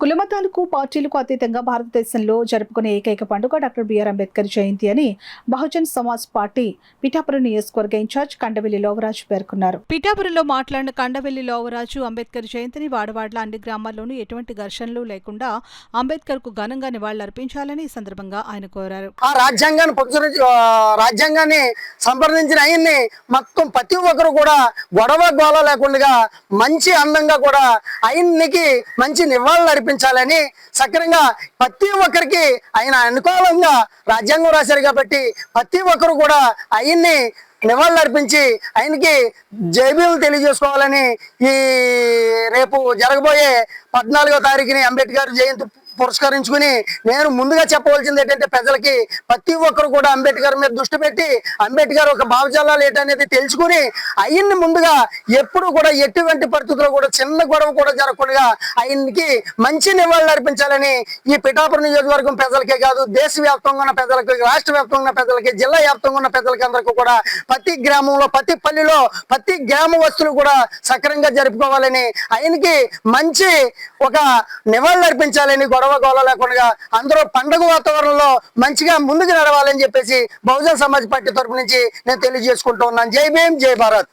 కులమతాలకు పార్టీలకు అతీతంగా భారతదేశంలో జరుపుకునే ఏకైక పండుగ డాక్టర్ బిఆర్ అంబేద్కర్ జయంతి అని బహుజన్ సమాజ్ పార్టీ పిఠాపురం నియోజకవర్గ ఇన్ఛార్జ్ కండవెల్లి లోవరాజు పేర్కొన్నారు. పిఠాపురంలో మాట్లాడిన కండవెల్లి లోవరాజు అంబేద్కర్ జయంతిని వాడవాడల అన్ని గ్రామాల్లోనూ ఎటువంటి ఘర్షణలు లేకుండా అంబేద్కర్ కు ఘనంగా నివాళులర్పించాలని ఈ సందర్భంగా ఆయన కోరారు. రాజ్యాంగాన్ని సంప్రదించిన ఆయన్ని మొత్తం ప్రతి ఒక్కరు కూడా గొడవ గోళ లేకుండా మంచి అందంగా కూడా ఆయన్నికి మంచి నివాళులు అర్పించాలని సక్రంగా ప్రతి ఒక్కరికి ఆయన అనుకూలంగా రాజ్యాంగం రాశారు కాబట్టి ప్రతి ఒక్కరు కూడా ఆయన్ని నివాళులు అర్పించి ఆయనకి జైబీలు తెలియజేసుకోవాలని ఈ రేపు జరగబోయే 14వ తారీఖుని అంబేద్కర్ జయంతి పురస్కరించుకుని నేను ముందుగా చెప్పవలసింది ఏంటంటే ప్రజలకి ప్రతి ఒక్కరు కూడా అంబేద్కర్ మీద దృష్టి పెట్టి అంబేద్కర్ ఒక భావజాలాలు ఏంటనేది తెలుసుకుని ఆయన్ని ముందుగా ఎప్పుడు కూడా ఎటువంటి పరిస్థితుల్లో కూడా చిన్న గొడవ కూడా జరగకుండా ఆయనకి మంచి నివాళులు అర్పించాలని ఈ పిఠాపురం నియోజకవర్గం ప్రజలకే కాదు దేశవ్యాప్తంగా ఉన్న ప్రజలకి రాష్ట్ర వ్యాప్తంగా ఉన్న ప్రజలకి జిల్లా వ్యాప్తంగా ఉన్న ప్రజలకి అందరికీ కూడా ప్రతి గ్రామంలో ప్రతి పల్లిలో ప్రతి గ్రామ వస్తువులు కూడా సక్రంగా జరుపుకోవాలని ఆయనకి మంచి ఒక నివాళులు అర్పించాలని గొడవ గోళ లేకుండా అందరూ పండుగ వాతావరణంలో మంచిగా ముందుకు నడవాలని చెప్పేసి బహుజన్ సమాజ్ పార్టీ తరపు నుంచి నేను తెలియజేసుకుంటూ ఉన్నాను. జై భీమ్, జై భారత్.